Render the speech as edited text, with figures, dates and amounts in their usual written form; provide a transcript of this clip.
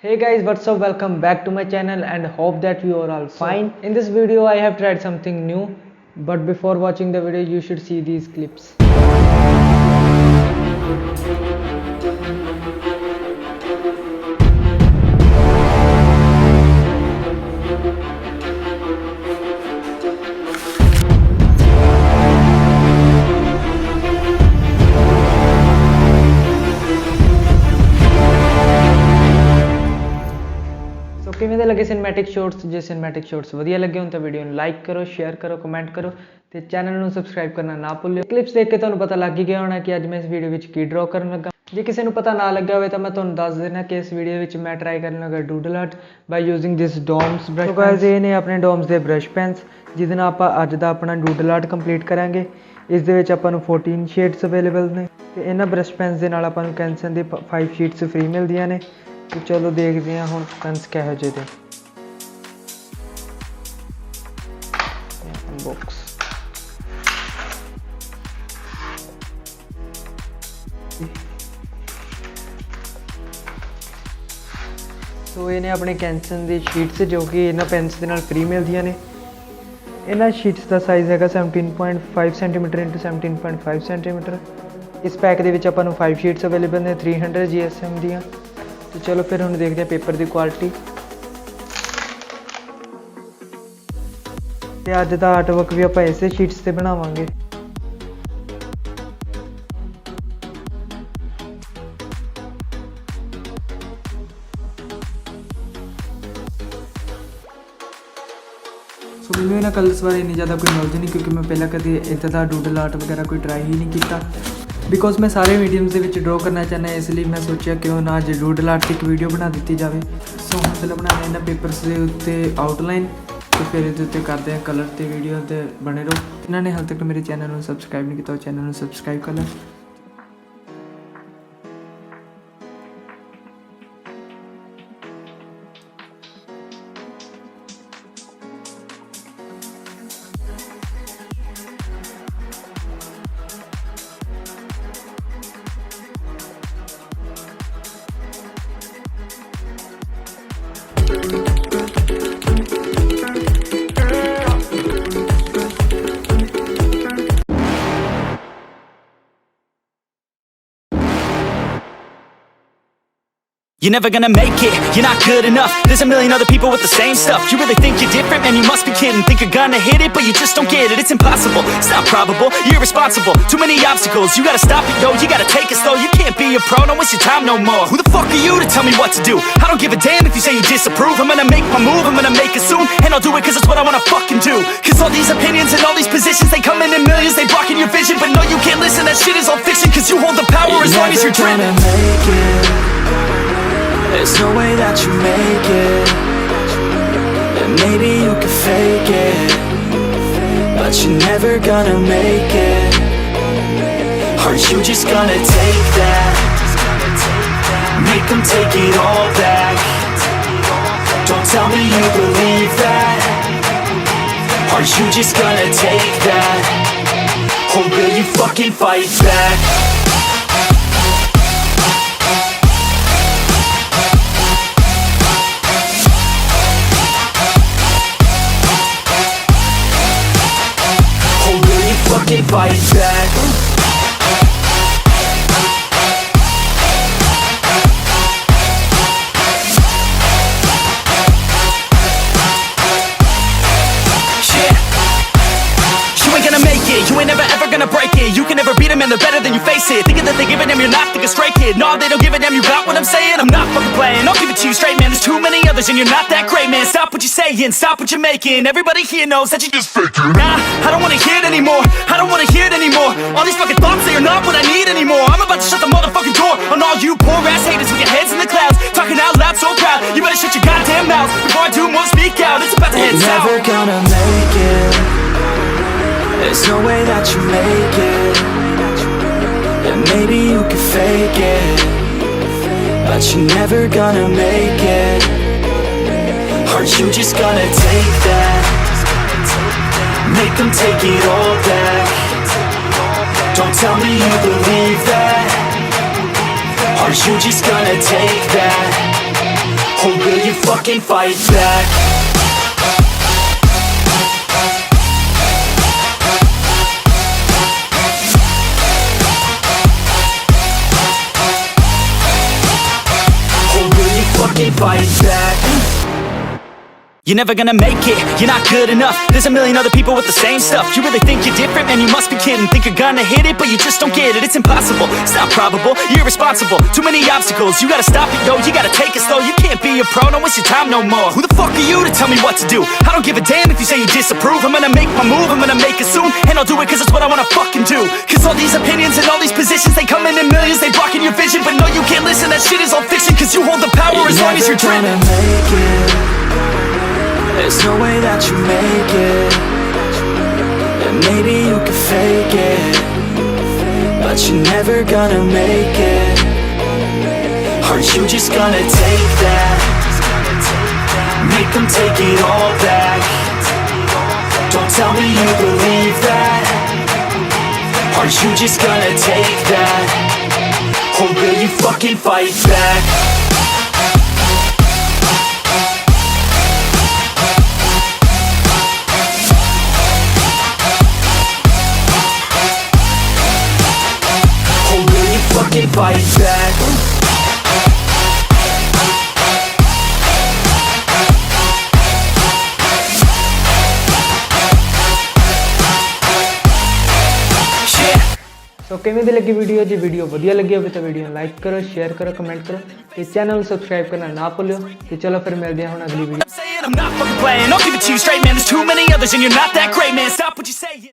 Hey guys, what's up? Welcome back to my channel and hope that you are all fine. In this video I have tried something new, but before watching the video you should see these clips. ਕਿਵੇਂ ਦੇ ਲੱਗੇ cinematic shots? ਜੇ cinematic shots ਵਧੀਆ ਲੱਗੇ ਹੋਣ ਤਾਂ video ਨੂੰ like ਕਰੋ, ਸ਼ੇਅਰ ਕਰੋ, ਕਮੈਂਟ ਕਰੋ ਤੇ ਚੈਨਲ ਨੂੰ ਸਬਸਕ੍ਰਾਈਬ ਕਰਨਾ ਨਾ ਭੁੱਲਿਓ। ਕਲਿੱਪਸ ਦੇਖ ਕੇ ਤੁਹਾਨੂੰ ਪਤਾ ਲੱਗ ਹੀ ਗਿਆ ਹੋਣਾ ਕਿ ਅੱਜ ਮੈਂ ਇਸ ਵੀਡੀਓ ਵਿੱਚ ਕੀ ਡਰਾ ਕਰਨ ਲੱਗਾ। ਜੇ ਕਿਸੇ ਨੂੰ ਪਤਾ ਨਾ ਲੱਗਿਆ ਹੋਵੇ ਤਾਂ ਮੈਂ ਤੁਹਾਨੂੰ ਦੱਸ ਦੇਣਾ ਕਿ ਇਸ ਵੀਡੀਓ ਵਿੱਚ ਮੈਂ ਟਰਾਈ ਕਰਨ ਲੱਗਾ ਡੂਡਲ ਆਰਟ ਬਾਈ ਯੂਜ਼ਿੰਗ ਦਿਸ ਡੋਮਸ ਬ੍ਰਸ਼। ਸੋ ਗਾਇਜ਼ ਇਹ ਨੇ ਆਪਣੇ ਡੋਮਸ ਦੇ ਬ੍ਰਸ਼ ਪੈਨਸ ਜਿਹਦੇ ਨਾਲ ਆਪਾਂ ਅੱਜ ਦਾ ਆਪਣਾ ਡੂਡਲ ਆਰਟ ਕੰਪਲੀਟ ਕਰਾਂਗੇ। ਇਸ ਦੇ ਵਿੱਚ ਆਪਾਂ ਨੂੰ 14 ਸ਼ੇਡਸ ਅਵੇਲੇਬਲ ਨੇ ਤੇ ਇਹਨਾਂ ਬ੍ਰਸ਼ ਪੈਨਸ ਦੇ ਨਾਲ ਆਪਾਂ ਨੂੰ ਕੈਂਸਨ ਦੇ 5 ਸ਼ੀਟਸ ਫ੍ਰੀ ਮਿਲਦੀਆਂ ਨੇ। ਤੇ ਚਲੋ ਦੇਖਦੇ ਹਾਂ ਹੁਣ ਪੈਨਸ ਕਿਹੋ ਜਿਹੇ ਦੇ ਬॉक्स। ਸੋ ਇਹ ਨੇ ਆਪਣੇ ਕੈਂਸਨ ਦੀ ਸ਼ੀਟਸ ਜੋ ਕਿ ਇਹਨਾਂ ਪੈਨਸ ਦੇ ਨਾਲ ਫ੍ਰੀ ਮਿਲਦੀਆਂ ਨੇ। ਇਹਨਾਂ ਸ਼ੀਟਸ ਦਾ ਸਾਈਜ਼ ਹੈਗਾ 17.5 ਸੈਂਟੀਮੀਟਰ × 17.5 ਸੈਂਟੀਮੀਟਰ। ਇਸ ਪੈਕ ਦੇ ਵਿੱਚ ਆਪਾਂ ਨੂੰ 5 ਸ਼ੀਟਸ ਅਵੇਲੇਬਲ ਨੇ 300 GSM ਦੀਆਂ। ਤੇ ਚਲੋ ਫਿਰ ਹੁਣ ਦੇਖਦੇ ਹਾਂ ਪੇਪਰ ਦੀ ਕੁਆਲਿਟੀ। ਤੇ ਅੱਜ ਦਾ ਆਰਟ ਵਰਕ ਵੀ ਆਪਾਂ ਇਸੇ ਸ਼ੀਟਸ ਤੇ ਬਣਾਵਾਂਗੇ। ਸੋ ਮੈਨੂੰ ਇਹਨਾਂ ਕਲਰਸ ਬਾਰੇ ਇੰਨੀ ਜ਼ਿਆਦਾ ਕੋਈ ਨੌਲੇਜ ਨਹੀਂ ਕਿਉਂਕਿ ਮੈਂ ਪਹਿਲਾਂ ਕਦੇ ਇੱਦਾਂ ਦਾ ਡੂਡਲ ਆਰਟ ਵਗੈਰਾ ਕੋਈ ਟਰਾਈ ਹੀ ਨਹੀਂ ਕੀਤਾ। ਬਿਕੋਜ਼ ਮੈਂ ਸਾਰੇ ਮੀਡੀਅਮਸ ਦੇ ਵਿੱਚ ਡਰਾ ਕਰਨਾ ਚਾਹੁੰਦਾ, ਇਸ ਲਈ ਮੈਂ ਸੋਚਿਆ ਕਿਉਂ ਨਾ ਅੱਜ ਡੂਡਲ ਆਰਟ ਦੀ ਇੱਕ ਵੀਡੀਓ ਬਣਾ ਦਿੱਤੀ ਜਾਵੇ। ਸੋ ਹੁਣ ਪਹਿਲਾਂ ਬਣਾਉਣਾ ਇਹਨਾਂ ਪੇਪਰਸ ਦੇ ਉੱਤੇ ਆਊਟਲਾਈਨ ਤੇ ਫਿਰ ਇਹਦੇ ਉੱਤੇ ਕਰਦੇ ਹਾਂ ਕਲਰ ਤੇ ਵੀਡੀਓ ਤੇ ਬਣੇ ਰਹੋ। ਇਹਨਾਂ ਨੇ ਹਾਲੇ ਤੱਕ ਮੇਰੇ ਚੈਨਲ ਨੂੰ ਸਬਸਕ੍ਰਾਈਬ ਨਹੀਂ ਕੀਤਾ, ਉਹ ਚੈਨਲ ਨੂੰ ਸਬਸਕ੍ਰਾਈਬ ਕਰ ਲਓ। You're never gonna make it, you're not good enough. There's a million other people with the same stuff. You really think you're different? Man, you must be kidding. Think you're gonna hit it, but you just don't get it. It's impossible, it's not probable, you're irresponsible. Too many obstacles, you gotta stop it, yo. You gotta take it slow, you can't be a pro. Don't waste your time no more. Who the fuck are you to tell me what to do? I don't give a damn if you say you disapprove. I'm gonna make my move, I'm gonna make it soon. And I'll do it cause it's what I wanna fucking do. Cause all these opinions and all these positions, they come in millions, they blocking your vision. But no, you can't listen, that shit is all fiction. Cause you hold the power as long as you're dreaming. There's no way that you make it. And maybe you can fake it, but you're never gonna make it. Aren't you just gonna take that? Make them take it all back. Don't tell me you believe that. Aren't you just gonna take that? Or will you fucking fight back? Fight back. You ain't never ever gonna break it. You can never beat them and they're better than you face it. Thinking that they give a damn, you're not thinking straight, kid. No, they don't give a damn, you got what I'm saying? I'm not fucking playing, I'll give it to you straight, man. There's too many others and you're not that great, man. Stop what you're saying, stop what you're making. Everybody here knows that you just faking. Nah, I don't wanna hear it anymore, I don't wanna hear it anymore. All these fucking thoughts, they are not what I need anymore. I'm about to shut the motherfucking door on all you poor ass haters with your heads in the clouds, talking out loud so proud. You better shut your goddamn mouth before I do more speak out. It's about to head south. You're never gonna make it. There's no way that you make it. And maybe you can fake it, but you're never gonna make it. Aren't you just gonna take that? Make them take it all back. Don't tell me you believe that. Are you just gonna take that? fucking fight back? Or will you fucking fight back? You're never gonna make it, you're not good enough. There's a million other people with the same stuff. You really think you're different? Man, you must be kidding. Think you're gonna hit it, but you just don't get it. It's impossible, it's not probable, you're irresponsible. Too many obstacles, you gotta stop it, yo. You gotta take it slow, you can't be a pro. Don't waste your time no more. Who the fuck are you to tell me what to do? I don't give a damn if you say you disapprove. I'm gonna make my move, I'm gonna make it soon. And I'll do it cause it's what I wanna fucking do. Cause all these opinions and all these positions, they come in millions, they blocking your vision. But no, you can't listen, that shit is all fiction. Cause you hold the power as long as you're dreaming. There's no way that you make it. And maybe you can fake it, but you're never gonna make it. Are you just gonna take that? Make them take it all back. Don't tell me you believe that. Are you just gonna take that? Or will you fucking fight back? Fucking fight back. ਸੋ ਕਿਵੇਂ ਦੀ ਲੱਗੀ video? ਜੇ video ਵਧੀਆ ਲੱਗੀ ਹੋਵੇ ਤਾਂ video ਨੂੰ like ਕਰੋ, share ਕਰੋ, ਕਮੈਂਟ ਕਰੋ ਤੇ ਚੈਨਲ ਨੂੰ ਸਬਸਕ੍ਰਾਈਬ ਕਰਨਾ ਨਾ ਭੁੱਲਿਓ। ਤੇ ਚਲੋ ਫਿਰ ਮਿਲਦੇ ਹਾਂ ਹੁਣ ਅਗਲੀ video. I'm not fucking playing, I'll give it to you straight, man. There's too many others and you're not that great, man. Stop what you're saying.